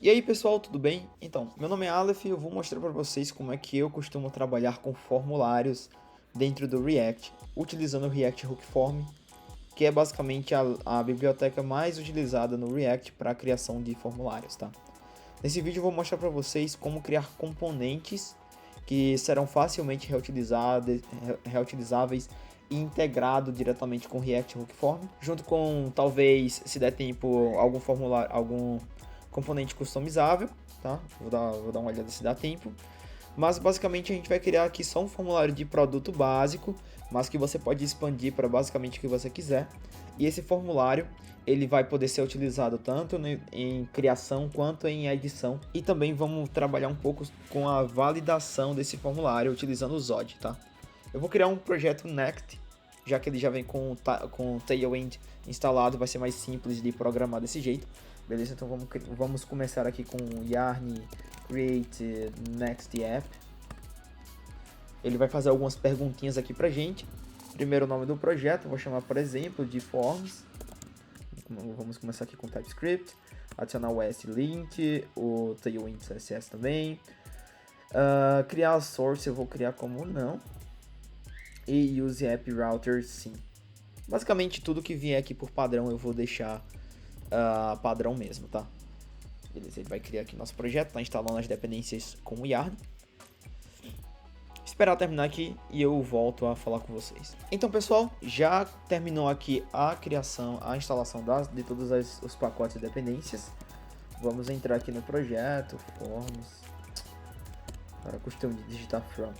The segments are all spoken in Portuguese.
E aí pessoal, tudo bem? Então, meu nome é Aleph e eu vou mostrar para vocês como é que eu costumo trabalhar com formulários dentro do React, utilizando o React Hook Form, que é basicamente a biblioteca mais utilizada no React para a criação de formulários, tá? Nesse vídeo eu vou mostrar para vocês como criar componentes que serão facilmente reutilizáveis e integrado diretamente com o React Hook Form, junto com talvez, se der tempo, algum formulário, algum componente customizável, tá? Vou dar uma olhada se dá tempo. Mas basicamente a gente vai criar aqui só um formulário de produto básico, mas que você pode expandir para basicamente o que você quiser. E esse formulário ele vai poder ser utilizado tanto em criação quanto em edição. E também vamos trabalhar um pouco com a validação desse formulário utilizando o Zod, tá? Eu vou criar um projeto Next, já que ele já vem com Tailwind instalado, vai ser mais simples de programar desse jeito. Beleza, então vamos começar aqui com yarn create next app. Ele vai fazer algumas perguntinhas aqui pra gente. Primeiro o nome do projeto, vou chamar, por exemplo, de forms. Vamos começar aqui com TypeScript. Adicionar o lint, o Tailwind CSS também. Criar a source, eu vou criar como não. E use app router sim. Basicamente tudo que vier aqui por padrão eu vou deixar padrão mesmo, tá? Beleza, ele vai criar aqui nosso projeto, tá instalando as dependências com o Yarn. Esperar terminar aqui e eu volto a falar com vocês. Então pessoal, já terminou aqui a criação, a instalação de todos os pacotes de dependências. Vamos entrar aqui no projeto, forms. Agora costume de digitar from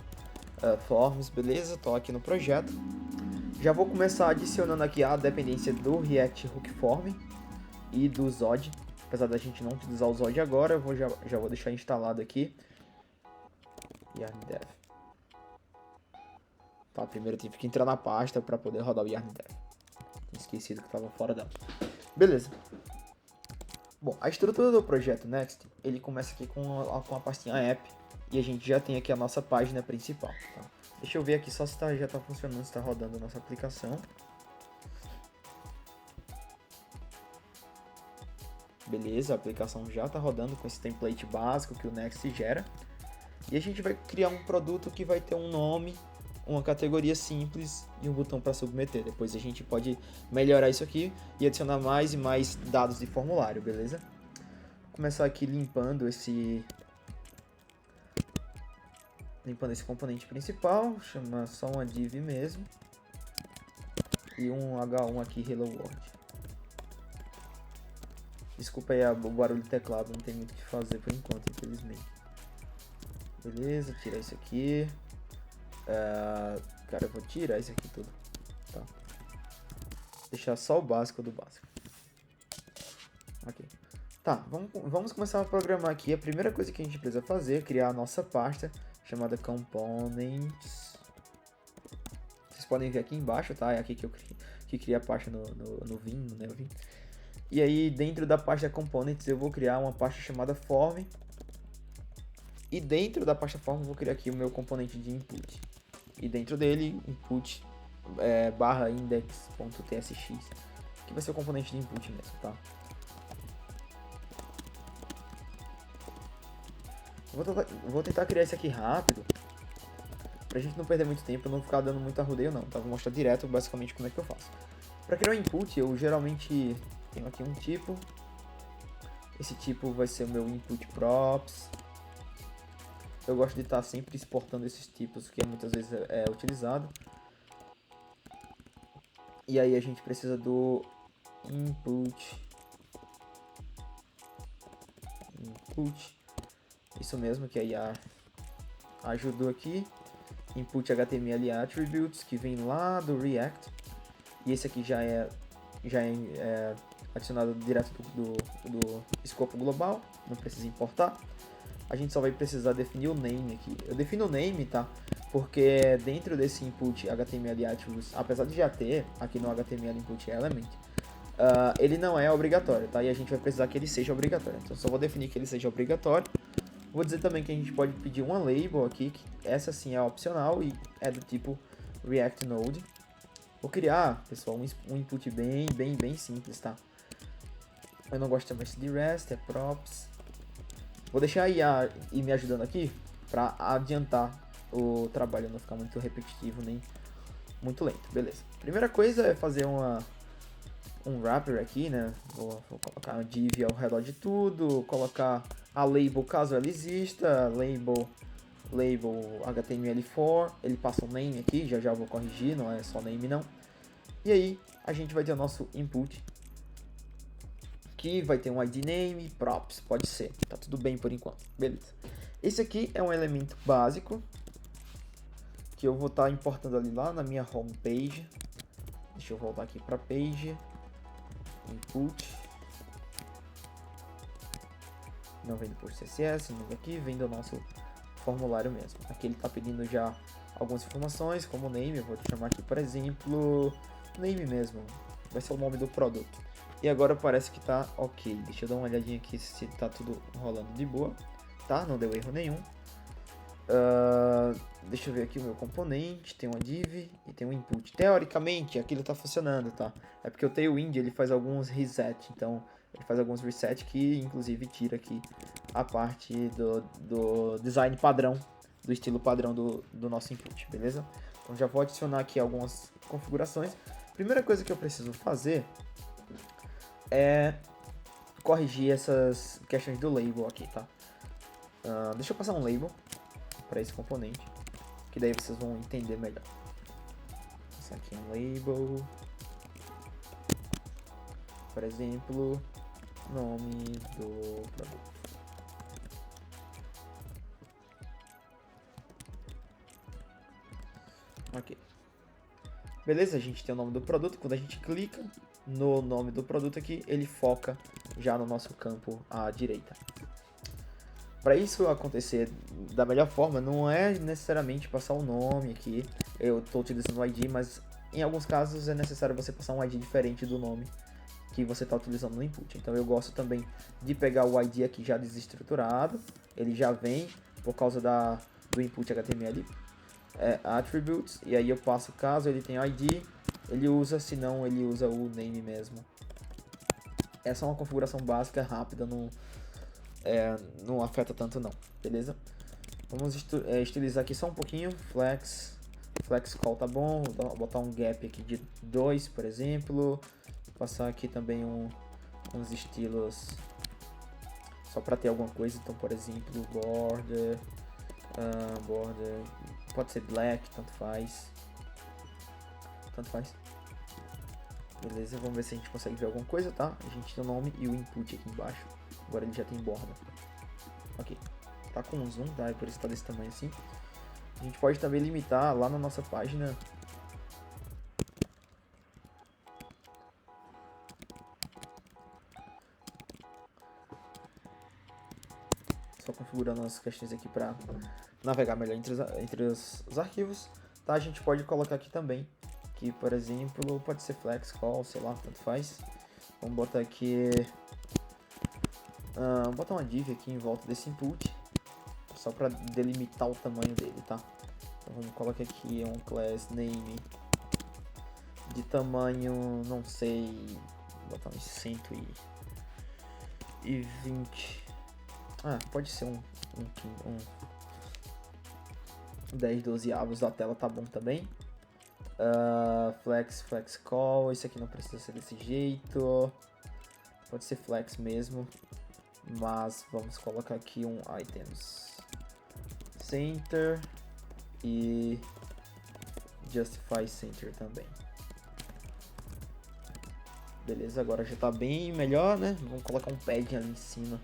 forms, beleza? Tô aqui no projeto. Já vou começar adicionando aqui a dependência do React Hook Form e do Zod. Apesar da gente não utilizar o Zod agora, eu já vou deixar instalado aqui. Yarn Dev. Tá, primeiro eu tive que entrar na pasta para poder rodar o Yarn Dev. Tinha esquecido que estava fora dela. Beleza. Bom, a estrutura do projeto Next, ele começa aqui com a pastinha app. E a gente já tem aqui a nossa página principal. Tá? Deixa eu ver aqui só se já está funcionando, se está rodando a nossa aplicação. Beleza, a aplicação já está rodando com esse template básico que o Next gera. E a gente vai criar um produto que vai ter um nome, uma categoria simples e um botão para submeter. Depois a gente pode melhorar isso aqui e adicionar mais e mais dados de formulário, beleza? Vou começar aqui limpando esse componente principal, chama só uma div mesmo. E um H1 aqui, Hello World. Desculpa aí o barulho do teclado, não tem muito o que fazer por enquanto, infelizmente. Beleza, tirar isso aqui. Cara, eu vou tirar isso aqui tudo. Tá. Deixar só o básico do básico. Ok. Tá, vamos começar a programar aqui. A primeira coisa que a gente precisa fazer é criar a nossa pasta chamada Components. Vocês podem ver aqui embaixo, tá? É aqui que eu criei a pasta no Vim, no NeoVim. E aí, dentro da pasta Components, eu vou criar uma pasta chamada Form. E dentro da pasta Form, eu vou criar aqui o meu componente de input. E dentro dele, input barra index.tsx, que vai ser o componente de input mesmo, tá? Vou tentar criar isso aqui rápido, pra gente não perder muito tempo, não ficar dando muito arrudeio não, tá? Vou mostrar direto basicamente como é que eu faço. Pra criar o input, eu geralmente tenho aqui um tipo. Esse tipo vai ser o meu input props. Eu gosto de estar sempre exportando esses tipos, que muitas vezes é utilizado. E aí a gente precisa do input. Isso mesmo, que aí ajudou aqui. Input HTML attributes, que vem lá do React. E esse aqui já é adicionado direto do escopo global, não precisa importar. A gente só vai precisar definir o name aqui. Eu defino o name, tá? Porque dentro desse input HTML attributes, apesar de já ter aqui no HTML input element, ele não é obrigatório, tá? E a gente vai precisar que ele seja obrigatório. Então só vou definir que ele seja obrigatório. Vou dizer também que a gente pode pedir uma label aqui, que essa sim é opcional e é do tipo React Node. Vou criar, pessoal, um input bem simples, tá? Eu não gosto de chamar isso de REST, é props. Vou deixar a IA ir me ajudando aqui para adiantar o trabalho, não ficar muito repetitivo nem muito lento, beleza. Primeira coisa é fazer um wrapper aqui, né? Vou colocar uma div ao redor de tudo, colocar a label caso ela exista, label HTML4, ele passa um name aqui, já vou corrigir, não é só name não. E aí a gente vai ter o nosso input, que vai ter um ID name, props, pode ser, tá tudo bem por enquanto, beleza. Esse aqui é um elemento básico, que eu vou estar importando ali lá na minha home page. Deixa eu voltar aqui para page, input, não vem por CSS, não vem aqui, vem do nosso formulário mesmo. Aqui ele está pedindo já algumas informações, como name, eu vou chamar aqui, por exemplo, name mesmo, vai ser o nome do produto. E agora parece que tá ok, deixa eu dar uma olhadinha aqui se tá tudo rolando de boa, tá? Não deu erro nenhum. Deixa eu ver aqui o meu componente, tem uma div e tem um input. Teoricamente aquilo tá funcionando, tá? É porque o Tailwind ele faz alguns reset, então ele faz alguns reset que inclusive tira aqui a parte do design padrão, do estilo padrão do nosso input, beleza? Então já vou adicionar aqui algumas configurações. Primeira coisa que eu preciso fazer é corrigir essas questões do label aqui, tá? Deixa eu passar um label para esse componente, que daí vocês vão entender melhor. Esse aqui é um label, por exemplo, nome do produto. Ok. Beleza, a gente tem o nome do produto. Quando a gente clica no nome do produto aqui, ele foca já no nosso campo à direita. Para isso acontecer da melhor forma, não é necessariamente passar o nome aqui. Eu estou utilizando o ID, mas em alguns casos é necessário você passar um ID diferente do nome que você está utilizando no input. Então eu gosto também de pegar o ID aqui já desestruturado. Ele já vem por causa do input HTML attributes. E aí eu passo caso ele tenha ID, ele usa, se não ele usa o name mesmo. Essa é uma configuração básica, rápida, não afeta tanto não, beleza? Vamos estilizar aqui só um pouquinho, flex call tá bom, vou botar um gap aqui de 2, por exemplo, passar aqui também uns estilos só para ter alguma coisa, então por exemplo, border, pode ser black, tanto faz, beleza, vamos ver se a gente consegue ver alguma coisa, tá? A gente tem o nome e o input aqui embaixo. Agora ele já tem borda. Ok. Tá com um zoom, tá? É por isso que tá desse tamanho assim. A gente pode também limitar lá na nossa página. Só configurando as questões aqui para navegar melhor entre os arquivos. Tá? A gente pode colocar aqui também. Que, por exemplo, pode ser flex call, sei lá, tanto faz. Vamos botar aqui... Vou botar uma div aqui em volta desse input, só para delimitar o tamanho dele, tá? Então vamos colocar aqui um class name de tamanho, não sei, vou botar uns 120. Pode ser um 10, 12 avos da tela, tá bom também. Flex call, esse aqui não precisa ser desse jeito, pode ser flex mesmo. Mas vamos colocar aqui um items center e justify center também. Beleza, agora já tá bem melhor, né? Vamos colocar um padding ali em cima,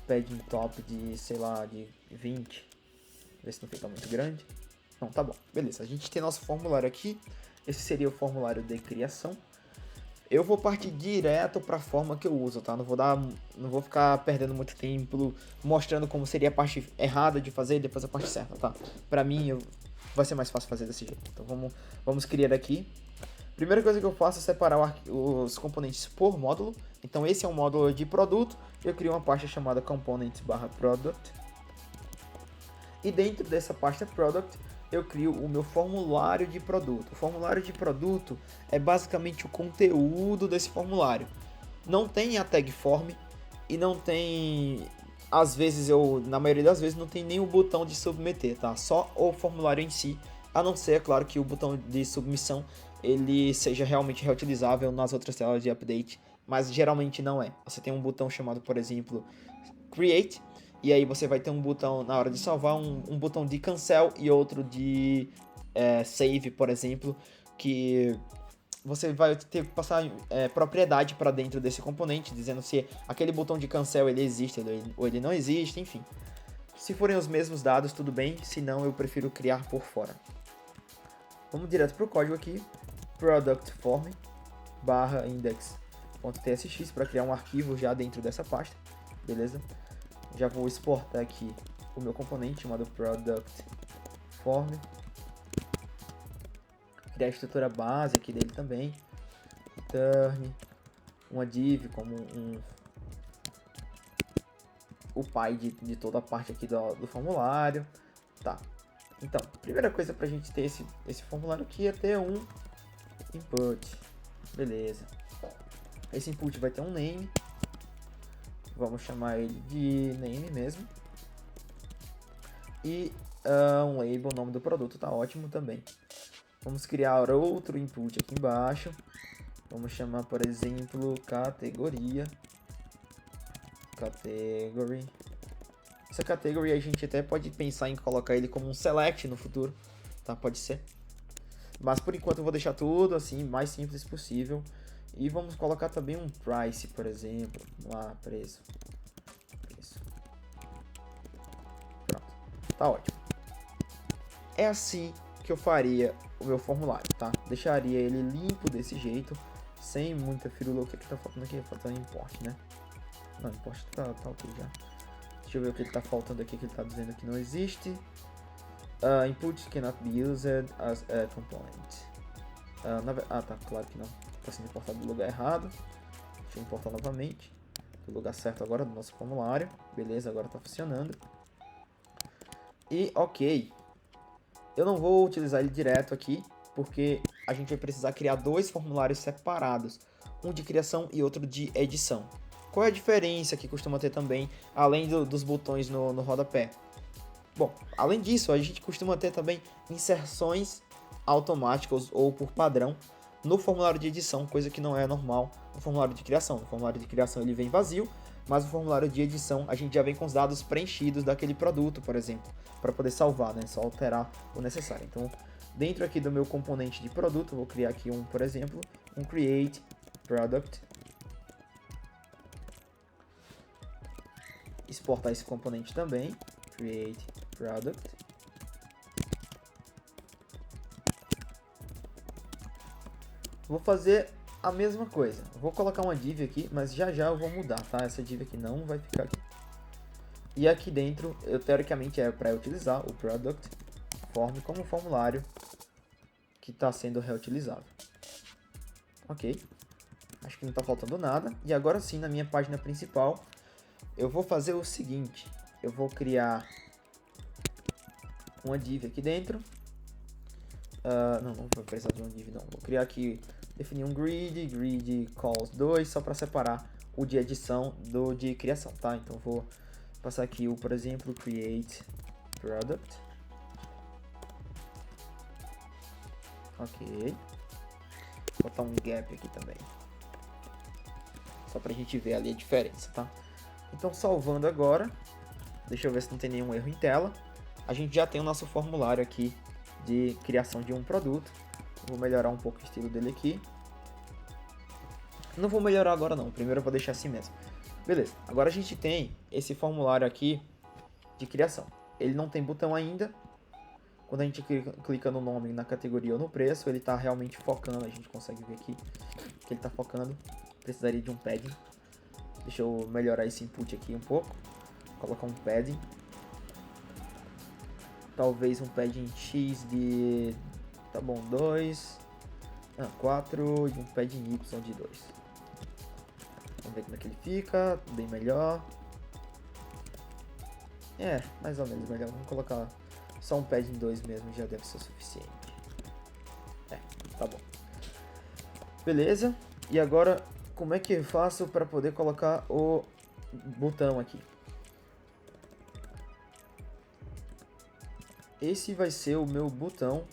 padding top de, sei lá, de 20. Ver se não fica muito grande. Não, tá bom, beleza. A gente tem nosso formulário aqui. Esse seria o formulário de criação. Eu vou partir direto para a forma que eu uso, tá? Não vou ficar perdendo muito tempo mostrando como seria a parte errada de fazer e depois a parte certa, tá? Para mim vai ser mais fácil fazer desse jeito. Então vamos criar aqui. Primeira coisa que eu faço é separar os componentes por módulo. Então esse é um módulo de produto. Eu crio uma pasta chamada components/product. E dentro dessa pasta product eu crio o meu formulário de produto. O formulário de produto é basicamente o conteúdo desse formulário. Não tem a tag form e não tem às vezes na maioria das vezes, não tem nem o botão de submeter, tá? Só o formulário em si, a não ser, é claro, que o botão de submissão ele seja realmente reutilizável nas outras telas de update, mas geralmente não é. Você tem um botão chamado, por exemplo, Create, e aí você vai ter um botão na hora de salvar, um botão de cancel e outro de save, por exemplo, que você vai ter que passar propriedade para dentro desse componente, dizendo se aquele botão de cancel ele existe ou ele não existe, enfim. Se forem os mesmos dados, tudo bem, se não, eu prefiro criar por fora. Vamos direto para o código aqui, product form barra index.tsx para criar um arquivo já dentro dessa pasta, beleza? Já vou exportar aqui o meu componente chamado product form, criar a estrutura base aqui dele também, return, uma div como o pai de toda a parte aqui do formulário, tá? Então, primeira coisa pra gente ter esse formulário aqui é ter um input, beleza? Esse input vai ter um name, vamos chamar ele de name mesmo, e um label, o nome do produto, tá ótimo também. Vamos criar outro input aqui embaixo, vamos chamar, por exemplo, categoria, category. Essa category a gente até pode pensar em colocar ele como um select no futuro, tá? Pode ser. Mas por enquanto eu vou deixar tudo assim, mais simples possível. E vamos colocar também um price, por exemplo. Vamos lá, preço. Pronto, tá ótimo. É assim que eu faria o meu formulário, tá? Deixaria ele limpo desse jeito, sem muita firula. O que tá faltando aqui? Faltando import, né? Não, import tá ok já. Deixa eu ver o que está faltando aqui, que ele está dizendo que não existe. Input cannot be used as a component. Tá, claro que não. Está sendo importado do lugar errado. Deixa eu importar novamente. Do lugar certo agora do nosso formulário. Beleza, agora está funcionando. E ok. Eu não vou utilizar ele direto aqui, porque a gente vai precisar criar dois formulários separados. Um de criação e outro de edição. Qual é a diferença que costuma ter também, além dos botões no rodapé? Bom, além disso, a gente costuma ter também inserções automáticas ou por padrão no formulário de edição, coisa que não é normal no formulário de criação. No formulário de criação ele vem vazio, mas no formulário de edição a gente já vem com os dados preenchidos daquele produto, por exemplo, para poder salvar, né? Só alterar o necessário. Então, dentro aqui do meu componente de produto, eu vou criar aqui por exemplo, um create product. Exportar esse componente também, create product. Vou fazer a mesma coisa. Vou colocar uma div aqui, mas já eu vou mudar, tá? Essa div aqui não vai ficar aqui. E aqui dentro, teoricamente é para utilizar o product form como formulário que está sendo reutilizável. Ok. Acho que não está faltando nada. E agora sim, na minha página principal, eu vou fazer o seguinte, eu vou criar uma div aqui dentro, não vou precisar de uma div não, vou criar aqui, definir um grid calls 2, só para separar o de edição do de criação, tá? Então vou passar aqui por exemplo, create product, ok, vou botar um gap aqui também, só pra gente ver ali a diferença, tá? Então, salvando agora, deixa eu ver se não tem nenhum erro em tela. A gente já tem o nosso formulário aqui de criação de um produto. Vou melhorar um pouco o estilo dele aqui. Não vou melhorar agora não, primeiro eu vou deixar assim mesmo. Beleza, agora a gente tem esse formulário aqui de criação. Ele não tem botão ainda. Quando a gente clica no nome, na categoria ou no preço, ele está realmente focando. A gente consegue ver aqui que ele está focando. Precisaria de um padding. Deixa eu melhorar esse input aqui um pouco. Colocar um padding. Talvez um padding X de... Tá bom, 2. 4 e um padding Y de 2. Vamos ver como é que ele fica. Bem melhor. Mais ou menos melhor. Vamos colocar só um padding 2 mesmo. Já deve ser o suficiente. Tá bom. Beleza. E agora... Como é que eu faço para poder colocar o botão aqui? esse vai ser o meu botão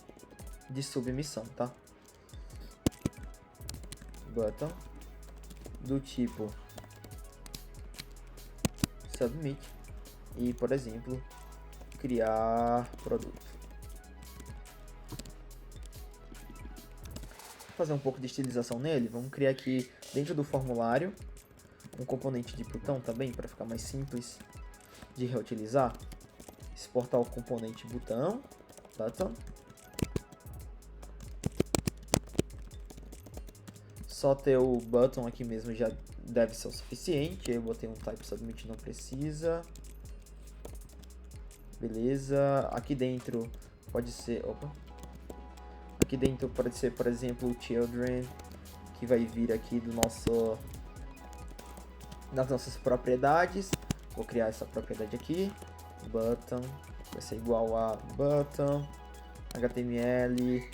de submissão, tá? Button do tipo submit e, por exemplo, criar produto. Fazer um pouco de estilização nele, vamos criar aqui dentro do formulário um componente de botão também, para ficar mais simples de reutilizar. Exportar o componente botão, button. Só ter o button aqui mesmo já deve ser o suficiente. Eu botei um type submit, não precisa. Beleza. Aqui dentro pode ser... Opa. Aqui dentro pode ser, por exemplo, o children, que vai vir aqui do nosso... das nossas propriedades. Vou criar essa propriedade aqui. Button. Vai ser igual a button. HTML.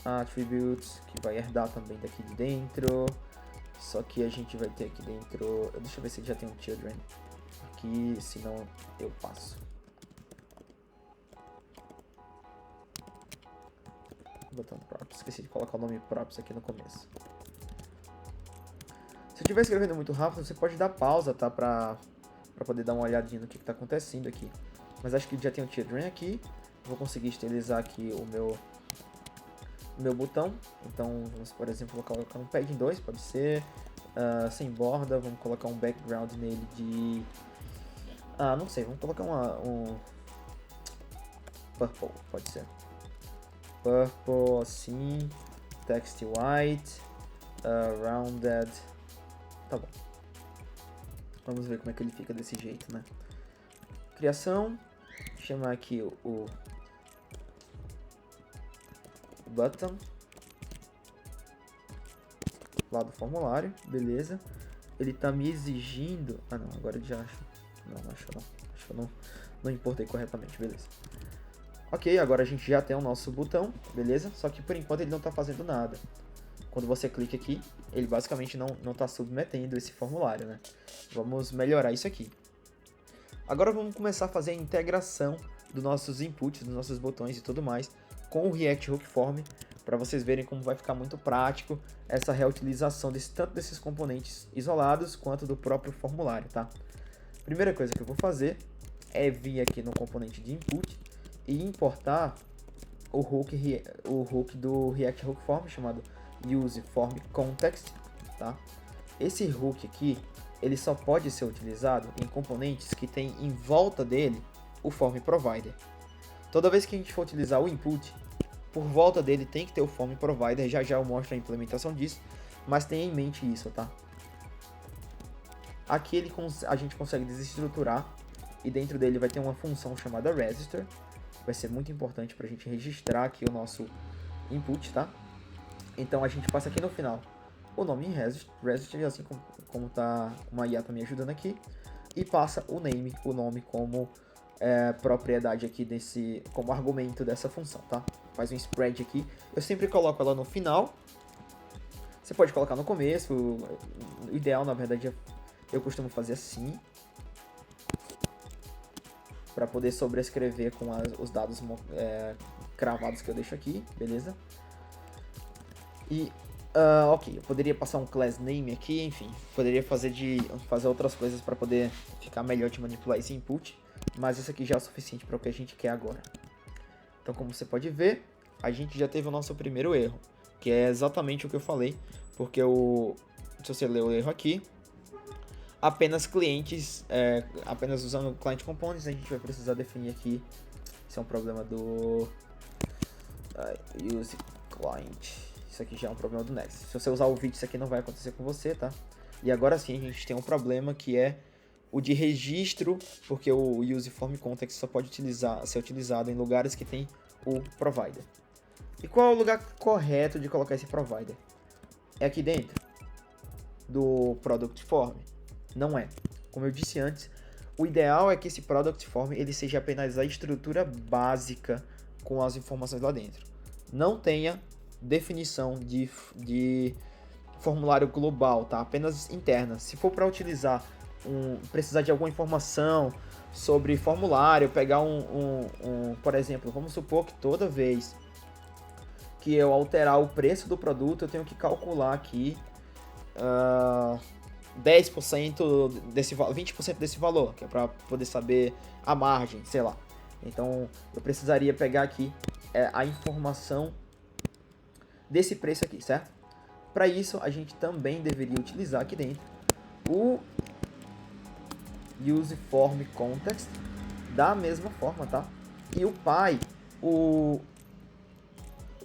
Attributes, que vai herdar também daqui de dentro. Só que a gente vai ter aqui dentro... Deixa eu ver se já tem um children aqui, senão eu passo. Botão props, esqueci de colocar o nome props aqui no começo. Se eu estiver escrevendo muito rápido, você pode dar pausa, tá? Pra poder dar uma olhadinha no que tá acontecendo aqui. Mas acho que já tem um children aqui. Vou conseguir estilizar aqui o meu botão. Então vamos, por exemplo, colocar um padding 2, pode ser sem borda. Vamos colocar um background nele de não sei, vamos colocar um purple, pode ser purple assim, text white, rounded. Tá bom, vamos ver como é que ele fica desse jeito, né? Criação, chamar aqui o button lá do formulário, beleza. Ele tá me exigindo... Ah não, agora ele já acho. Não, acho que eu não importei corretamente, beleza. Ok, agora a gente já tem o nosso botão, beleza? Só que por enquanto ele não tá fazendo nada. Quando você clica aqui, ele basicamente não tá submetendo esse formulário, né? Vamos melhorar isso aqui. Agora vamos começar a fazer a integração dos nossos inputs, dos nossos botões e tudo mais com o React Hook Form, para vocês verem como vai ficar muito prático essa reutilização tanto desses componentes isolados quanto do próprio formulário, tá? Primeira coisa que eu vou fazer é vir aqui no componente de input e importar o hook do React Hook Form chamado useFormContext, tá? Esse hook aqui, ele só pode ser utilizado em componentes que tem em volta dele o Form Provider. Toda vez que a gente for utilizar o input, por volta dele tem que ter o Form Provider, já eu mostro a implementação disso, mas tenha em mente isso, tá? Aqui a gente consegue desestruturar e dentro dele vai ter uma função chamada register, vai ser muito importante para a gente registrar aqui o nosso input, tá? Então a gente passa aqui no final o nome em register, assim como a IA tá me ajudando aqui, e passa o nome como propriedade aqui como argumento dessa função, tá? Faz um spread aqui, eu sempre coloco ela no final, você pode colocar no começo, o ideal na verdade eu costumo fazer assim, para poder sobrescrever com os dados cravados que eu deixo aqui, beleza? E, ok, eu poderia passar um class name aqui, enfim, poderia fazer outras coisas para poder ficar melhor de manipular esse input, mas isso aqui já é o suficiente para o que a gente quer agora. Então, como você pode ver, a gente já teve o nosso primeiro erro, que é exatamente o que eu falei, porque se você ler o erro aqui, apenas apenas usando client components, a gente vai precisar definir aqui, isso é um problema do use client, isso aqui já é um problema do Next. Se você usar o vídeo, isso aqui não vai acontecer com você, tá? E agora sim a gente tem um problema que é o de registro, porque o useFormContext só pode ser utilizado em lugares que tem o provider. E qual é o lugar correto de colocar esse provider? É aqui dentro do Product Form? Não é. Como eu disse antes, o ideal é que esse Product Form ele seja apenas a estrutura básica com as informações lá dentro. Não tenha definição de formulário global, tá? Apenas interna. Se for para utilizar precisar de alguma informação sobre formulário, pegar por exemplo, vamos supor que toda vez que eu alterar o preço do produto, eu tenho que calcular aqui 10% desse 20% desse valor, que é para poder saber a margem, sei lá. Então, eu precisaria pegar aqui a informação desse preço aqui, certo? Para isso, a gente também deveria utilizar aqui dentro o useFormContext da mesma forma, tá? E o pai, o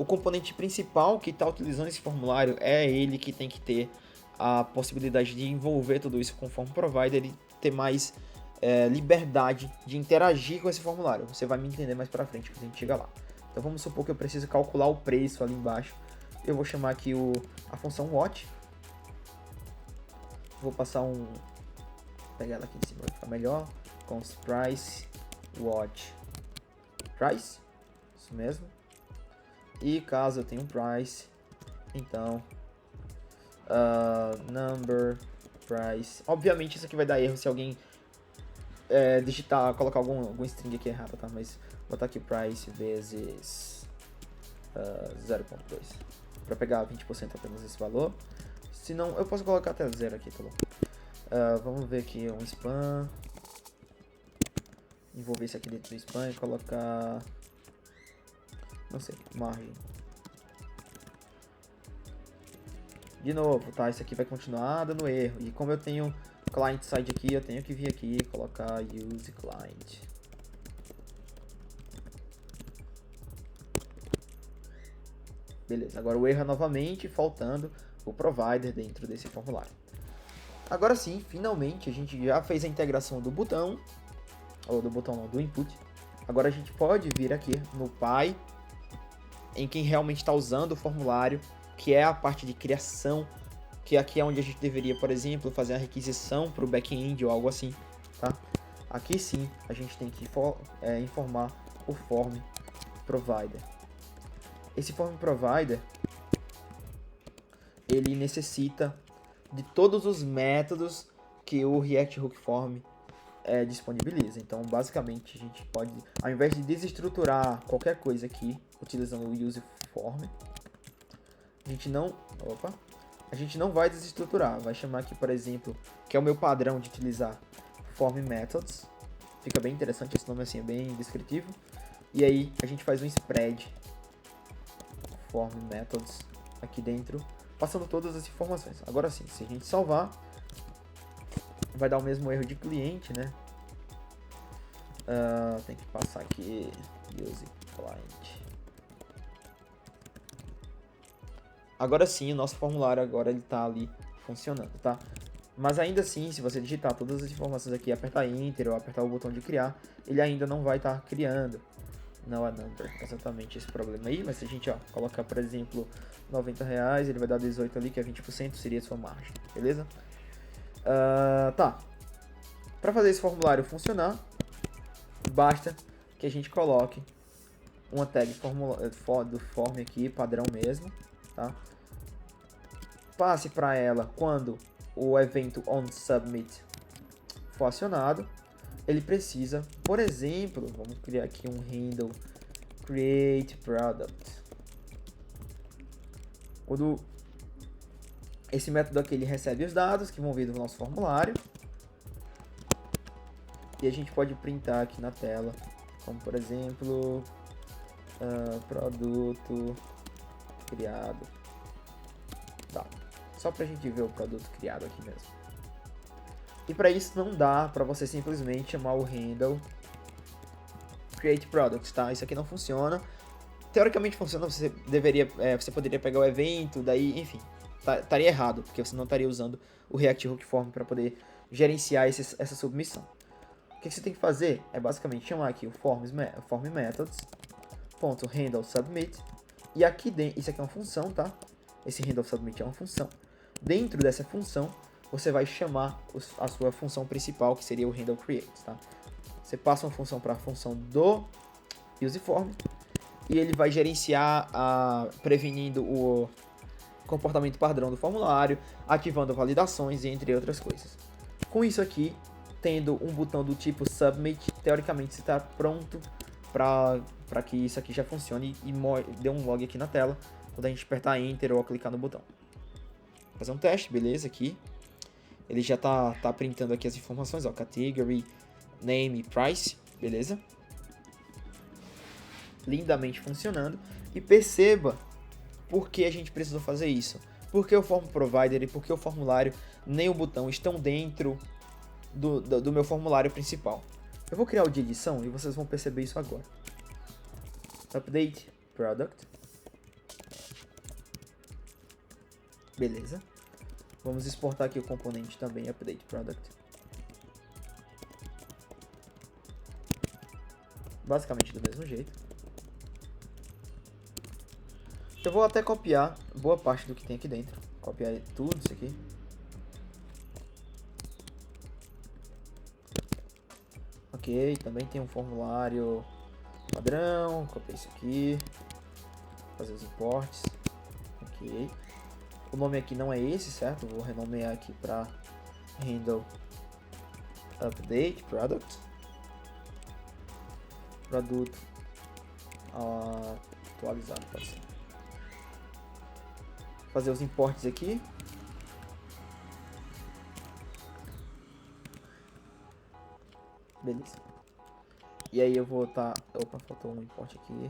componente principal que está utilizando esse formulário é ele que tem que ter a possibilidade de envolver tudo isso com o Form Provider e ter mais liberdade de interagir com esse formulário. Você vai me entender mais pra frente quando a gente chegar lá. Então vamos supor que eu preciso calcular o preço ali embaixo. Eu vou chamar aqui a função watch. Vou passar pegar ela aqui em cima para ficar melhor. Com price watch price. Isso mesmo. E caso eu tenha um price, então number price. Obviamente isso aqui vai dar erro se alguém digitar, colocar algum string aqui errado, tá? Mas botar aqui price vezes 0.2 para pegar 20% apenas esse valor. Se não, eu posso colocar até 0 aqui, tá bom? Vamos ver aqui um spam. Envolver isso aqui dentro do spam e colocar, não sei, margem. De novo, tá? Isso aqui vai continuar dando erro. E como eu tenho client side aqui, eu tenho que vir aqui e colocar use client. Beleza, agora o erro é novamente faltando o provider dentro desse formulário. Agora sim, finalmente a gente já fez a integração do botão, ou do botão não, do input. Agora a gente pode vir aqui no Py, em quem realmente está usando o formulário, que é a parte de criação, que aqui é onde a gente deveria, por exemplo, fazer a requisição para o back-end ou algo assim, tá? Aqui sim, a gente tem que informar o Form Provider. Esse Form Provider, ele necessita de todos os métodos que o React Hook Form disponibiliza. Então, basicamente, a gente pode, ao invés de desestruturar qualquer coisa aqui, utilizando o useForm, a gente não vai desestruturar. Vai chamar aqui, por exemplo, que é o meu padrão de utilizar Form Methods. Fica bem interessante, esse nome assim é bem descritivo. E aí, a gente faz um spread Form Methods aqui dentro, passando todas as informações. Agora sim, se a gente salvar, vai dar o mesmo erro de cliente, né? Tem que passar aqui use client. Agora sim, o nosso formulário agora ele tá ali funcionando, tá? Mas ainda assim, se você digitar todas as informações aqui, apertar Enter ou apertar o botão de criar, ele ainda não vai estar criando. Não é number, exatamente esse problema aí. Mas se a gente colocar, por exemplo, R$90, ele vai dar 18 ali, que é 20%, seria a sua margem, beleza? Tá. Para fazer esse formulário funcionar, basta que a gente coloque uma tag do form aqui, padrão mesmo, tá? Passe para ela quando o evento onSubmit for acionado. Ele precisa, por exemplo, vamos criar aqui um handle create product. Quando esse método aqui ele recebe os dados que vão vir do nosso formulário, e a gente pode printar aqui na tela, como por exemplo, produto criado. Tá. Só pra gente ver o produto criado aqui mesmo. E para isso não dá para você simplesmente chamar o handle create product, tá? Isso aqui não funciona. Teoricamente funciona, você poderia pegar o evento, daí, enfim, estaria errado, porque você não estaria usando o React Hook Form para poder gerenciar essa submissão. O que você tem que fazer é basicamente chamar aqui o form methods .handle submit, e aqui dentro, isso aqui é uma função, tá? Esse handle submit é uma função. Dentro dessa função, você vai chamar a sua função principal, que seria o handle create, tá? Você passa uma função para a função do useForm e ele vai gerenciar, prevenindo o comportamento padrão do formulário, ativando validações, entre outras coisas. Com isso aqui, tendo um botão do tipo Submit, teoricamente você está pronto para que isso aqui já funcione e dê um log aqui na tela quando a gente apertar Enter ou clicar no botão. Vou fazer um teste, beleza, aqui. Ele já tá printando aqui as informações, ó, Category, Name, Price, beleza? Lindamente funcionando. E perceba por que a gente precisou fazer isso. Porque o Form Provider e porque o formulário nem o botão estão dentro do meu formulário principal. Eu vou criar o de edição e vocês vão perceber isso agora. Update Product. Beleza. Vamos exportar aqui o componente também, Update Product. Basicamente do mesmo jeito. Eu vou até copiar boa parte do que tem aqui dentro. Copiar tudo isso aqui. Ok, também tem um formulário padrão. Copiei isso aqui. Fazer os importes. Ok. O nome aqui não é esse, certo? Vou renomear aqui para handle update product. Produto atualizado, pode ser. Fazer os importes aqui. Beleza. E aí eu vou estar... Opa, faltou um import aqui.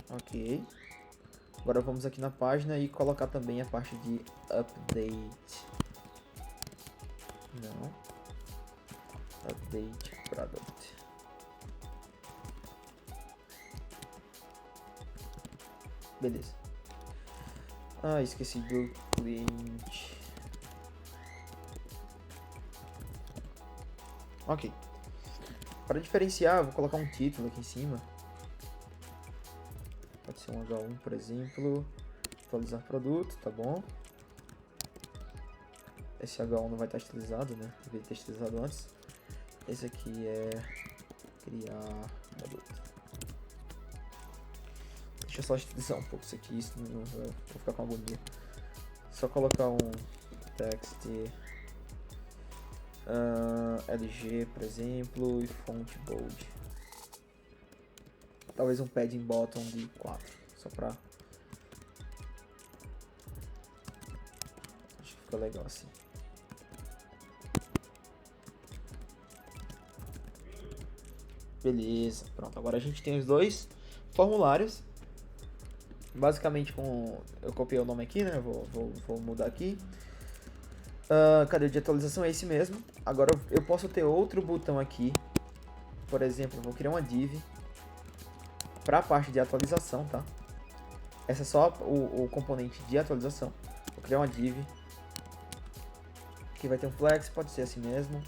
Ok. Agora vamos aqui na página e colocar também a parte de update. Não. Update product. Beleza. Ah, esqueci do cliente. Ok. Para diferenciar, vou colocar um título aqui em cima. Pode ser um H1, por exemplo. Atualizar produto, tá bom. Esse H1 não vai estar estilizado, né? Deveria ter estilizado antes. Esse aqui é criar produto. Deixa eu só estilizar um pouco isso aqui, senão eu vou ficar com agonia. Só colocar um text LG, por exemplo, e font bold. Talvez um padding bottom de 4, só pra... Acho que ficou legal assim. Beleza, pronto. Agora a gente tem os dois formulários. Basicamente com... Eu copiei o nome aqui, né? Vou mudar aqui. Cadê o de atualização? É esse mesmo. Agora eu posso ter outro botão aqui. Por exemplo, eu vou criar uma div para a parte de atualização, tá? Essa é só o componente de atualização. Vou criar uma div. Aqui vai ter um flex, pode ser assim mesmo.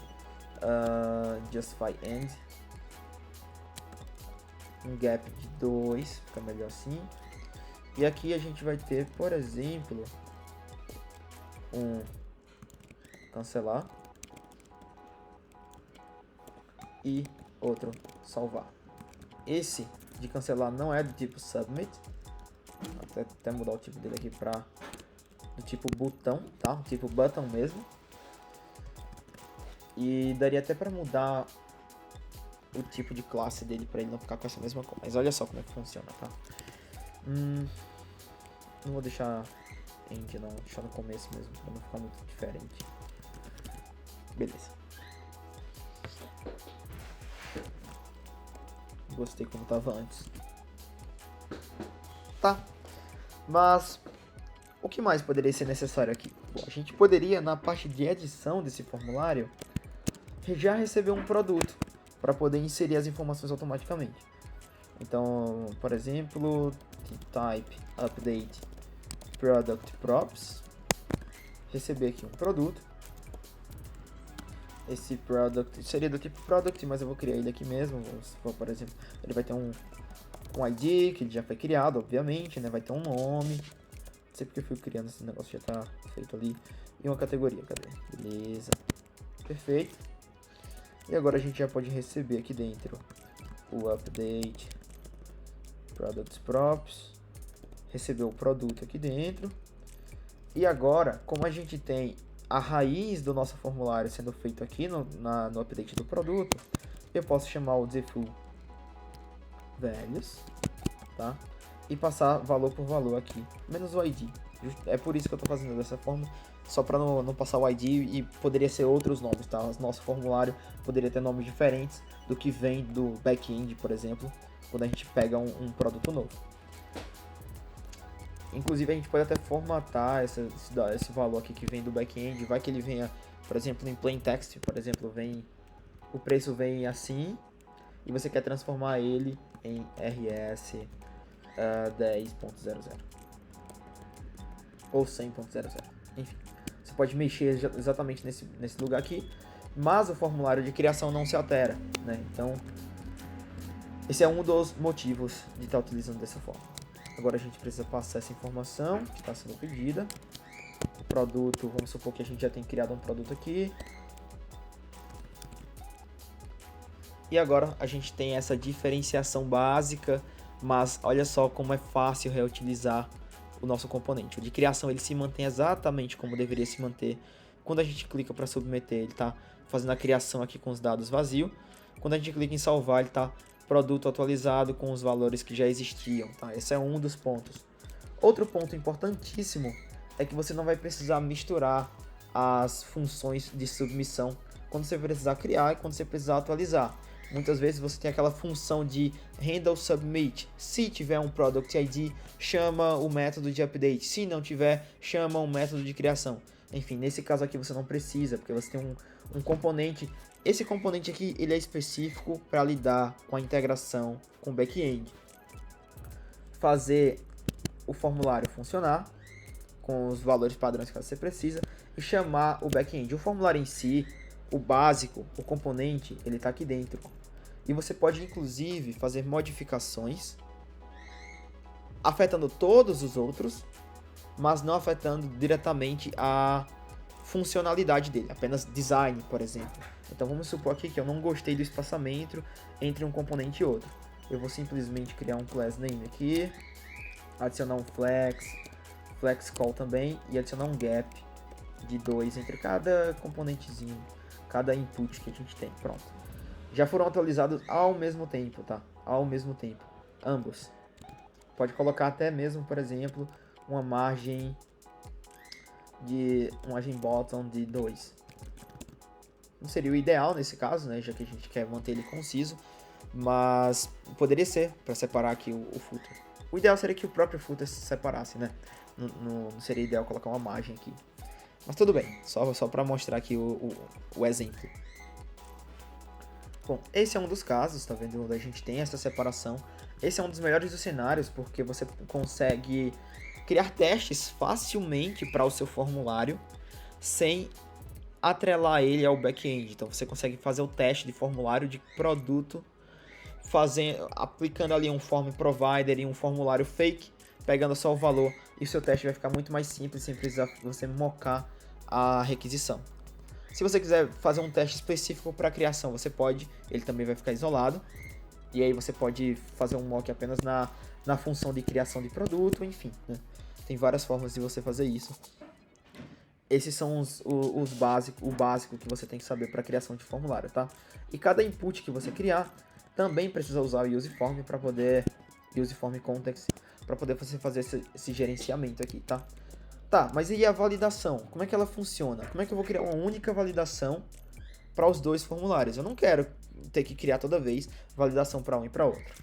Justify end. Um gap de 2, fica melhor assim. E aqui a gente vai ter, por exemplo, um cancelar e outro salvar. Esse de cancelar não é do tipo submit. Vou até mudar o tipo dele aqui para do tipo botão, tá? O tipo button mesmo. E daria até para mudar o tipo de classe dele para ele não ficar com essa mesma cor. Mas olha só como é que funciona, tá? Não vou deixar end, não. Vou deixar no começo mesmo, para não ficar muito diferente. Beleza. Gostei como tava antes. Tá. Mas o que mais poderia ser necessário aqui? Bom, a gente poderia, na parte de edição desse formulário, já receber um produto para poder inserir as informações automaticamente. Então, por exemplo, type update product props, receber aqui um produto. Esse product seria do tipo product, mas eu vou criar ele aqui mesmo. Se for, por exemplo, ele vai ter um ID que ele já foi criado, obviamente, né? Vai ter um nome. Não sei porque eu fui criando esse negócio, já tá feito ali. E uma categoria, cadê? Beleza. Perfeito. E agora a gente já pode receber aqui dentro o update product props. Receber o produto aqui dentro. E agora, como a gente tem a raiz do nosso formulário sendo feito aqui no update do produto, eu posso chamar o default values, tá? E passar valor por valor aqui, menos o ID. É por isso que eu estou fazendo dessa forma, só para não passar o ID, e poderia ser outros nomes, tá? O nosso formulário poderia ter nomes diferentes do que vem do back-end, por exemplo, quando a gente pega um produto novo. Inclusive a gente pode até formatar esse valor aqui que vem do back-end, vai que ele venha, por exemplo, em plain text, por exemplo, o preço vem assim, e você quer transformar ele em RS 10.00 ou 100.00, enfim. Você pode mexer exatamente nesse lugar aqui, mas o formulário de criação não se altera, né? Então, esse é um dos motivos de estar utilizando dessa forma. Agora a gente precisa passar essa informação que está sendo pedida. O produto, vamos supor que a gente já tem criado um produto aqui. E agora a gente tem essa diferenciação básica, mas olha só como é fácil reutilizar o nosso componente. O de criação ele se mantém exatamente como deveria se manter. Quando a gente clica para submeter, ele está fazendo a criação aqui com os dados vazios. Quando a gente clica em salvar, ele está produto atualizado com os valores que já existiam. Tá? Esse é um dos pontos. Outro ponto importantíssimo é que você não vai precisar misturar as funções de submissão quando você precisar criar e quando você precisar atualizar. Muitas vezes você tem aquela função de handle submit. Se tiver um product ID, chama o método de update. Se não tiver, chama um método de criação. Enfim, nesse caso aqui você não precisa, porque você tem um componente. Esse componente aqui ele é específico para lidar com a integração com o back-end. Fazer o formulário funcionar com os valores padrões que você precisa e chamar o back-end. O formulário em si, o básico, o componente, ele está aqui dentro. E você pode, inclusive, fazer modificações afetando todos os outros, mas não afetando diretamente a funcionalidade dele, apenas design, por exemplo. Então vamos supor aqui que eu não gostei do espaçamento entre um componente e outro. Eu vou simplesmente criar um class name aqui, adicionar um flex call também e adicionar um gap de 2 entre cada componentezinho, cada input que a gente tem. Pronto. Já foram atualizados ao mesmo tempo, tá? Ao mesmo tempo, ambos. Pode colocar até mesmo, por exemplo, uma margem bottom de 2. Não seria o ideal nesse caso, né? Já que a gente quer manter ele conciso, mas poderia ser para separar aqui o footer. O ideal seria que o próprio footer se separasse, né? Não seria ideal colocar uma margem aqui. Mas tudo bem, só para mostrar aqui o exemplo. Bom, esse é um dos casos, tá vendo? Onde a gente tem essa separação. Esse é um dos melhores dos cenários, porque você consegue criar testes facilmente para o seu formulário, sem atrelar ele ao back-end. Então você consegue fazer o teste de formulário de produto, aplicando ali um form provider e um formulário fake, pegando só o valor, e o seu teste vai ficar muito mais simples, sem precisar você mocar a requisição. Se você quiser fazer um teste específico para criação, você pode, ele também vai ficar isolado. E aí você pode fazer um mock apenas na função de criação de produto, enfim, né? Tem várias formas de você fazer isso. Esses são o básico que você tem que saber para criação de formulário, tá? E cada input que você criar também precisa usar o useform para poder useform context para poder você fazer esse gerenciamento aqui, tá? Tá, mas e a validação? Como é que ela funciona? Como é que eu vou criar uma única validação para os dois formulários? Eu não quero ter que criar toda vez validação para um e para outro.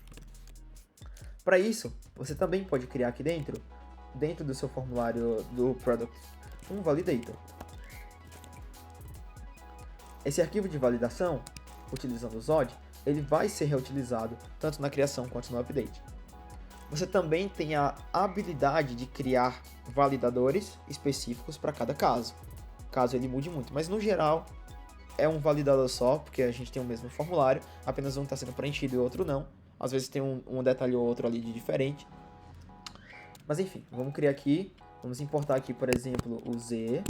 Para isso, você também pode criar aqui dentro do seu formulário do product, um validator. Esse arquivo de validação, utilizando o Zod, ele vai ser reutilizado tanto na criação quanto no update. Você também tem a habilidade de criar validadores específicos para cada caso ele mude muito, mas no geral é um validador só, porque a gente tem o mesmo formulário, apenas um está sendo preenchido e o outro não. Às vezes tem um detalhe ou outro ali de diferente. Mas enfim, vamos criar aqui, vamos importar aqui, por exemplo, o Z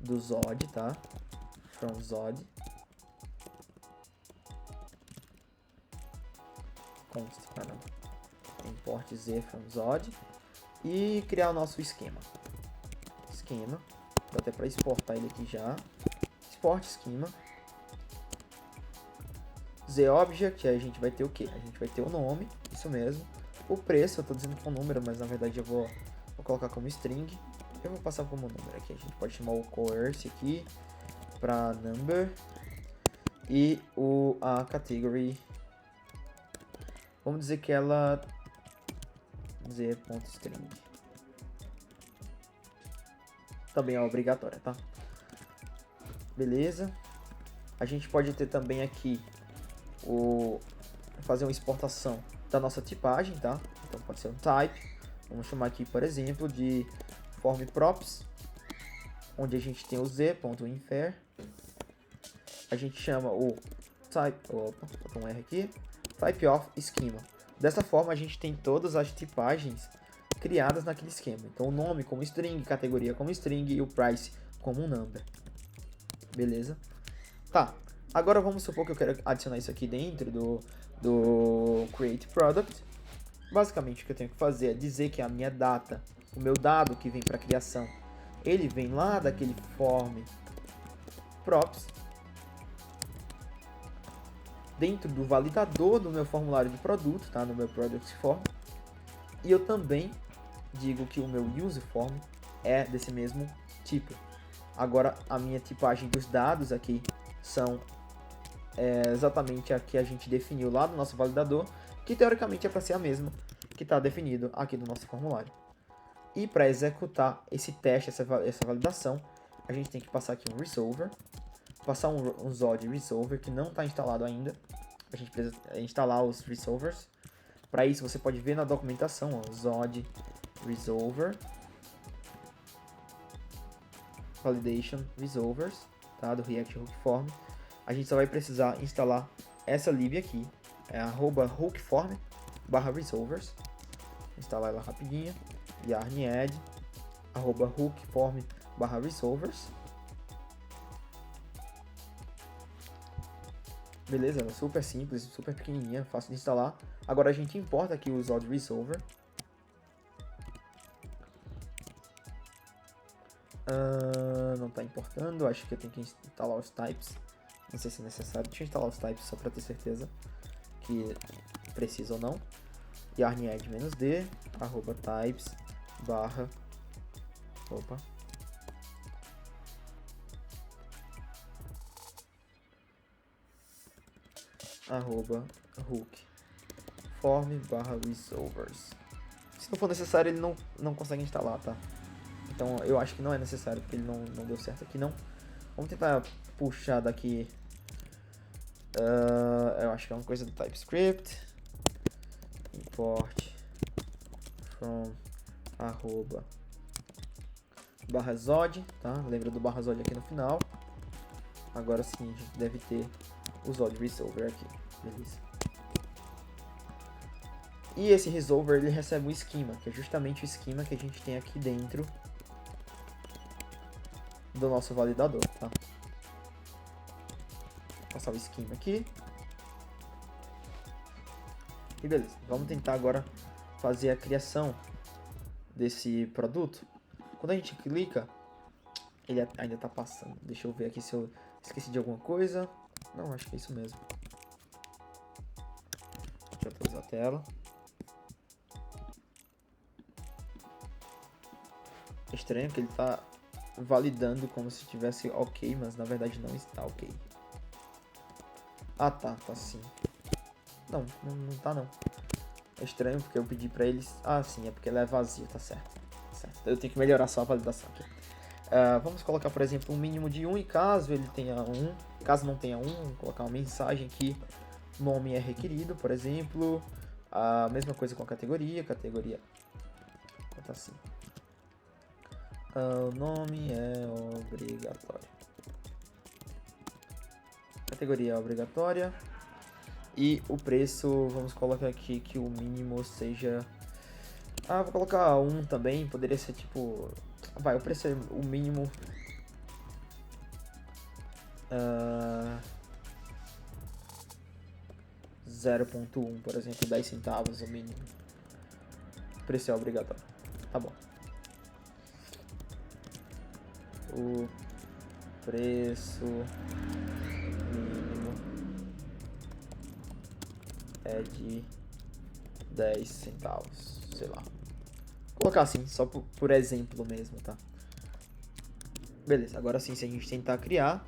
do Zod, tá? From Zod. Const, import Z from Zod. E criar o nosso esquema. esquema. Dá até para exportar ele aqui já. Export esquema. ZObject, aí a gente vai ter o que? A gente vai ter o nome, isso mesmo. O preço, eu tô dizendo que é um número, mas na verdade eu vou colocar como string. Eu vou passar como número aqui. A gente pode chamar o coerce aqui para number. E a category, vamos dizer que ela z.string. Também é obrigatória, tá? Beleza. A gente pode ter também aqui fazer uma exportação da nossa tipagem, tá? Então pode ser um type. Vamos chamar aqui, por exemplo, de form props, onde a gente tem o z.infer. A gente chama o type, botou um R aqui, type of schema. Dessa forma a gente tem todas as tipagens criadas naquele esquema. Então o nome como string, categoria como string e o price como um number. Beleza? Tá. Agora vamos supor que eu quero adicionar isso aqui dentro do create product. Basicamente o que eu tenho que fazer é dizer que a minha data, o meu dado que vem para criação, ele vem lá daquele form props, dentro do validador do meu formulário de produto, tá? No meu product form. E eu também digo que o meu use form é desse mesmo tipo. Agora a minha tipagem dos dados aqui são exatamente a que a gente definiu lá do nosso validador, que teoricamente é para ser a mesma que está definido aqui do nosso formulário. E para executar esse teste, essa validação, a gente tem que passar aqui um resolver, passar um Zod resolver que não está instalado ainda. A gente precisa instalar os resolvers. Para isso você pode ver na documentação, ó, Zod resolver validation resolvers, tá, do React Hook Form. A gente só vai precisar instalar essa lib aqui, é @hookform/resolvers. Instalar ela rapidinho. Yarn add @hookform/resolvers. Beleza, ela é super simples, super pequenininha, fácil de instalar. Agora a gente importa aqui o Zod resolver. Não está importando, acho que eu tenho que instalar os types. Não sei se é necessário. Deixa eu instalar os types só para ter certeza que precisa ou não. Yarn add -d @types barra hook form/resolvers. Se não for necessário, ele não consegue instalar, tá? Então eu acho que não é necessário, porque ele não deu certo aqui não. Vamos tentar puxar daqui. Eu acho que é uma coisa do TypeScript. Import from @zod, tá? Lembra do /zod aqui no final. Agora sim, a gente deve ter o Zod resolver aqui, beleza? E esse resolver ele recebe um esquema, que é justamente o esquema que a gente tem aqui dentro do nosso validador, tá? Vou passar o esquema aqui. E beleza, vamos tentar agora fazer a criação desse produto. Quando a gente clica, ele ainda está passando. Deixa eu ver aqui se eu esqueci de alguma coisa. Não, acho que é isso mesmo. Deixa eu atualizar a tela. É estranho que ele está validando como se estivesse ok, mas na verdade não está ok. Ah, tá sim. Não tá não. É estranho porque eu pedi pra eles... Ah, sim, é porque ela é vazia, tá certo. Eu tenho que melhorar só a validação aqui. Vamos colocar, por exemplo, um mínimo de 1 e caso ele tenha 1, caso não tenha 1, vamos colocar uma mensagem que nome é requerido, por exemplo. A mesma coisa com a categoria, tá assim. O nome é obrigatório. Categoria é obrigatória. E o preço, vamos colocar aqui que o mínimo seja... vou colocar 1 também, poderia ser tipo... Vai, o preço é o mínimo... 0.1, por exemplo, 10 centavos o mínimo. O preço é obrigatório. Tá bom. o preço mínimo é de 10 centavos, sei lá. Vou colocar assim, só por exemplo mesmo, tá? Beleza, agora sim, se a gente tentar criar,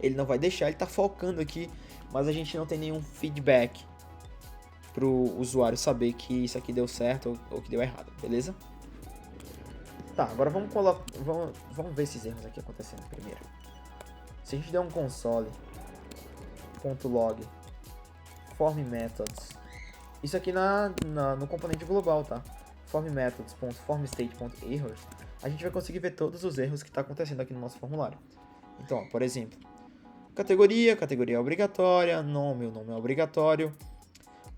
ele não vai deixar, ele tá focando aqui, mas a gente não tem nenhum feedback pro usuário saber que isso aqui deu certo ou que deu errado, beleza? Tá, agora vamos ver esses erros aqui acontecendo primeiro. Se a gente der um console.log form methods, isso aqui no componente global, tá? Form methods.formState.errors, a gente vai conseguir ver todos os erros que está acontecendo aqui no nosso formulário. Então, ó, por exemplo, categoria é obrigatória, nome, o nome é obrigatório,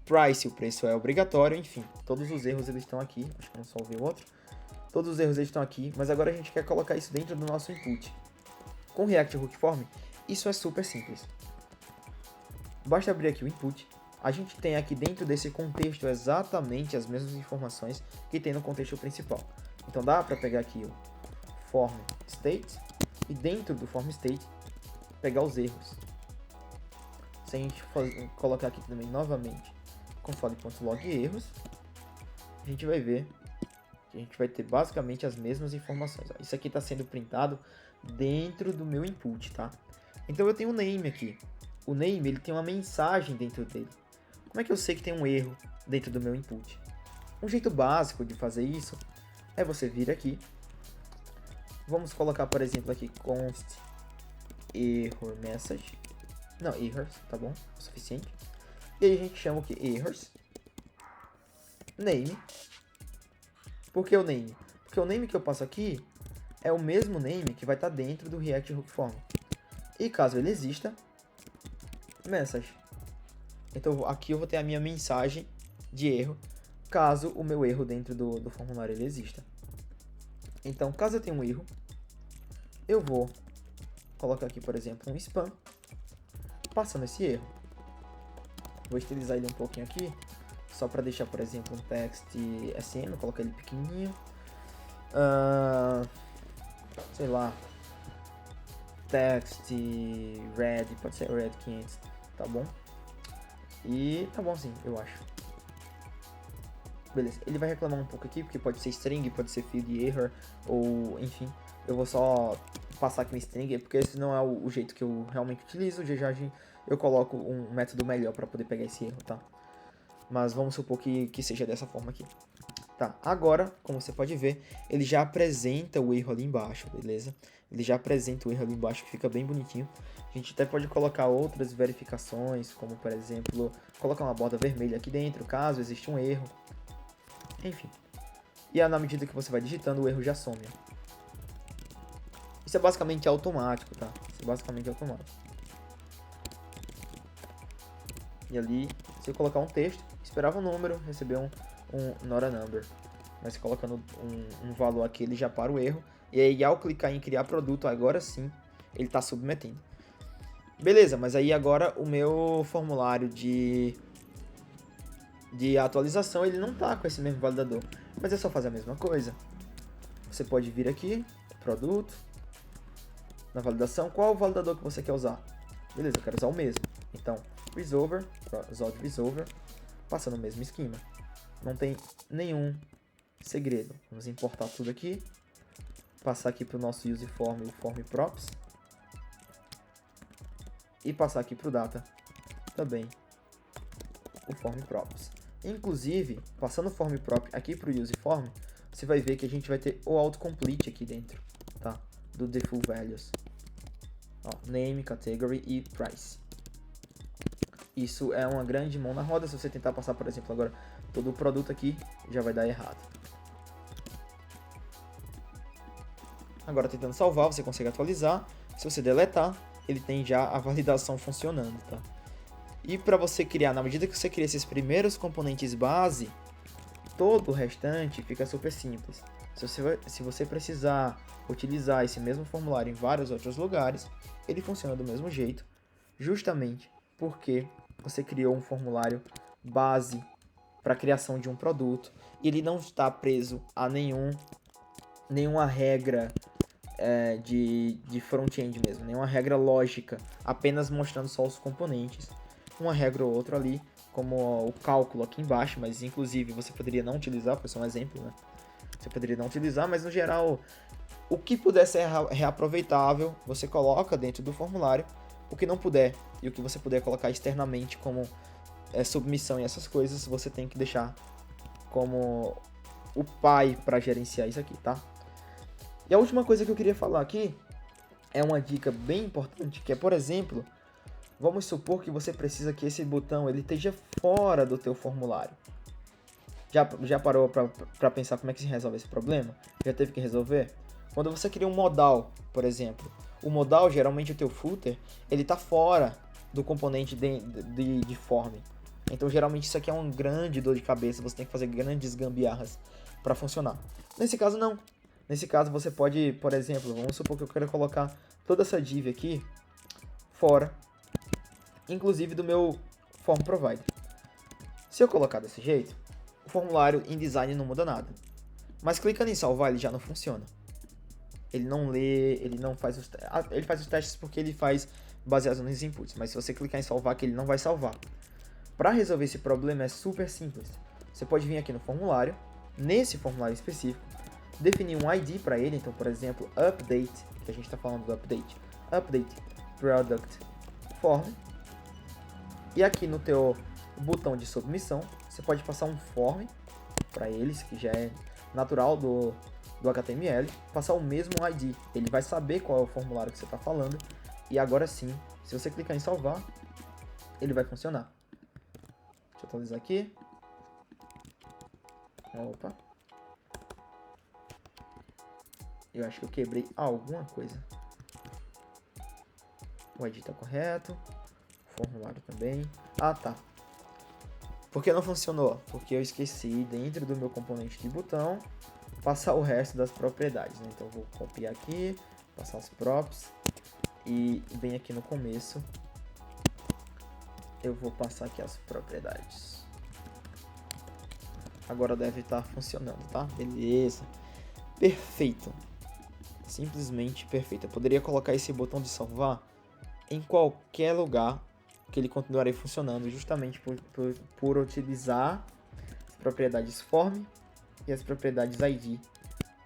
price, o preço é obrigatório, enfim, todos os erros eles estão aqui, acho que não salvei o outro. Todos os erros eles estão aqui, mas agora a gente quer colocar isso dentro do nosso input. Com React Hook Form, isso é super simples. Basta abrir aqui o input. A gente tem aqui dentro desse contexto exatamente as mesmas informações que tem no contexto principal. Então dá para pegar aqui o form state e dentro do form state pegar os erros. Se a gente colocar aqui também novamente console.log erros, a gente vai ver que a gente vai ter basicamente as mesmas informações. Isso aqui está sendo printado dentro do meu input, tá? Então eu tenho um name aqui. O name ele tem uma mensagem dentro dele. Como é que eu sei que tem um erro dentro do meu input? Um jeito básico de fazer isso é você vir aqui. Vamos colocar, por exemplo, aqui const error message. Não, errors, tá bom? O suficiente. E aí a gente chama o que? Errors. Name. Por que o name? Porque o name que eu passo aqui é o mesmo name que vai estar dentro do React Hook Form. E caso ele exista, message. Então aqui eu vou ter a minha mensagem de erro, caso o meu erro dentro do formulário ele exista. Então, caso eu tenha um erro, eu vou colocar aqui, por exemplo, um spam, passando esse erro. Vou estilizar ele um pouquinho aqui, só para deixar, por exemplo, um text SM, vou colocar ele pequenininho. Sei lá, text red, pode ser red 500, tá bom? E tá bom sim, eu acho. Beleza, ele vai reclamar um pouco aqui, porque pode ser string, pode ser field error, ou enfim. Eu vou só passar aqui um string, porque esse não é o jeito que eu realmente utilizo. Já eu coloco um método melhor para poder pegar esse erro, tá? Mas vamos supor que seja dessa forma aqui. Tá, agora, como você pode ver, ele já apresenta o erro ali embaixo, beleza? Ele já apresenta o erro ali embaixo, que fica bem bonitinho. A gente até pode colocar outras verificações, como por exemplo, colocar uma borda vermelha aqui dentro, caso exista um erro. Enfim. E na medida que você vai digitando, o erro já some. Isso é basicamente automático, tá? Isso é basicamente automático. E ali, se eu colocar um texto, esperava um número, recebeu um not a number. Mas colocando um valor aqui, ele já para o erro. E aí, ao clicar em criar produto, agora sim, ele está submetendo. Beleza, mas aí agora o meu formulário de atualização, ele não tá com esse mesmo validador. Mas é só fazer a mesma coisa. Você pode vir aqui, produto, na validação, qual o validador que você quer usar? Beleza, eu quero usar o mesmo. Então, resolver, passando o mesmo esquema. Não tem nenhum segredo. Vamos importar tudo aqui. Passar aqui para o nosso useform, o form props. E passar aqui para o data também o form props. Inclusive, passando o form prop aqui para o useform, você vai ver que a gente vai ter o autocomplete aqui dentro, tá? Do default values. Ó, name, category e price. Isso é uma grande mão na roda. Se você tentar passar, por exemplo, agora todo o produto aqui, já vai dar errado. Agora, tentando salvar, você consegue atualizar. Se você deletar, ele tem já a validação funcionando, tá? E para você criar, na medida que você cria esses primeiros componentes base, todo o restante fica super simples. Se você precisar utilizar esse mesmo formulário em vários outros lugares, ele funciona do mesmo jeito, justamente porque você criou um formulário base para a criação de um produto e ele não está preso a nenhuma regra de front-end mesmo, nenhuma regra lógica, apenas mostrando só os componentes. Uma regra ou outra ali, como o cálculo aqui embaixo, mas inclusive você poderia não utilizar, foi só um exemplo, né? Você poderia não utilizar, mas no geral, o que puder ser reaproveitável, você coloca dentro do formulário. O que não puder e o que você puder colocar externamente como submissão e essas coisas, você tem que deixar como o pai para gerenciar isso aqui, tá? E a última coisa que eu queria falar aqui é uma dica bem importante, que é, por exemplo, vamos supor que você precisa que esse botão ele esteja fora do teu formulário. Já parou para pensar como é que se resolve esse problema? Já teve que resolver? Quando você cria um modal, por exemplo, o modal, geralmente o teu footer, ele tá fora do componente de form. Então, geralmente isso aqui é uma grande dor de cabeça, você tem que fazer grandes gambiarras para funcionar. Nesse caso, não. Nesse caso, você pode, por exemplo, vamos supor que eu quero colocar toda essa div aqui fora, inclusive do meu form provider. Se eu colocar desse jeito, o formulário InDesign não muda nada. Mas clicando em salvar, ele já não funciona. Ele não lê, ele não faz os testes. Ele faz os testes porque ele faz baseado nos inputs. Mas se você clicar em salvar, que ele não vai salvar. Para resolver esse problema é super simples. Você pode vir aqui no formulário, nesse formulário específico, definir um ID para ele. Então, por exemplo, update, que a gente está falando do update product form. E aqui no teu botão de submissão, você pode passar um form para eles, que já é natural do HTML, passar o mesmo ID. Ele vai saber qual é o formulário que você está falando. E agora sim, se você clicar em salvar, ele vai funcionar. Deixa eu atualizar aqui. Opa. Eu acho que eu quebrei alguma coisa. O ID está correto. O formulário também. Ah, tá. Por que não funcionou? Porque eu esqueci, dentro do meu componente de botão, passar o resto das propriedades, né? Então eu vou copiar aqui, passar os props e bem aqui no começo eu vou passar aqui as propriedades. Agora deve estar funcionando, tá? Beleza. Perfeito. Simplesmente perfeito. Eu poderia colocar esse botão de salvar em qualquer lugar que ele continuaria funcionando, justamente por utilizar as propriedades form e as propriedades ID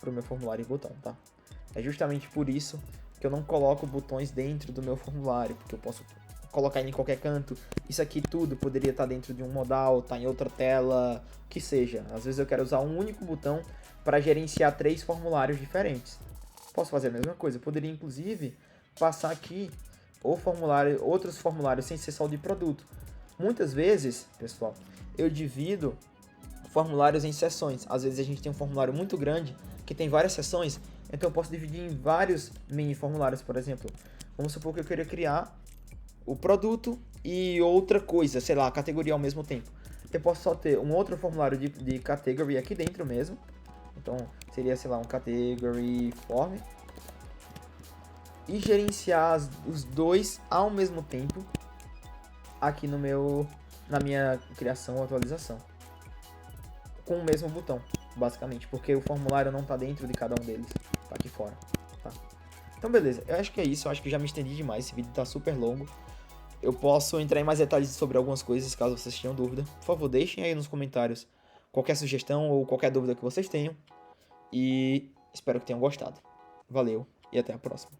para o meu formulário e botão, tá? É justamente por isso que eu não coloco botões dentro do meu formulário, porque eu posso colocar ele em qualquer canto. Isso aqui tudo poderia estar dentro de um modal, tá em outra tela, que seja. Às vezes eu quero usar um único botão para gerenciar 3 formulários diferentes. Posso fazer a mesma coisa. Eu poderia inclusive passar aqui outros formulários sem ser só o de produto. Muitas vezes, pessoal, eu divido formulários em seções. Às vezes a gente tem um formulário muito grande que tem várias seções, então eu posso dividir em vários mini formulários. Por exemplo, vamos supor que eu queria criar o produto e outra coisa, sei lá, a categoria ao mesmo tempo. Eu posso só ter um outro formulário de category aqui dentro mesmo. Então seria, sei lá, um category form. E gerenciar os dois ao mesmo tempo aqui na minha criação ou atualização. Com o mesmo botão, basicamente, porque o formulário não está dentro de cada um deles, tá aqui fora, tá? Então beleza, eu acho que é isso, eu acho que já me estendi demais, esse vídeo tá super longo. Eu posso entrar em mais detalhes sobre algumas coisas, caso vocês tenham dúvida. Por favor, deixem aí nos comentários qualquer sugestão ou qualquer dúvida que vocês tenham. E espero que tenham gostado. Valeu e até a próxima.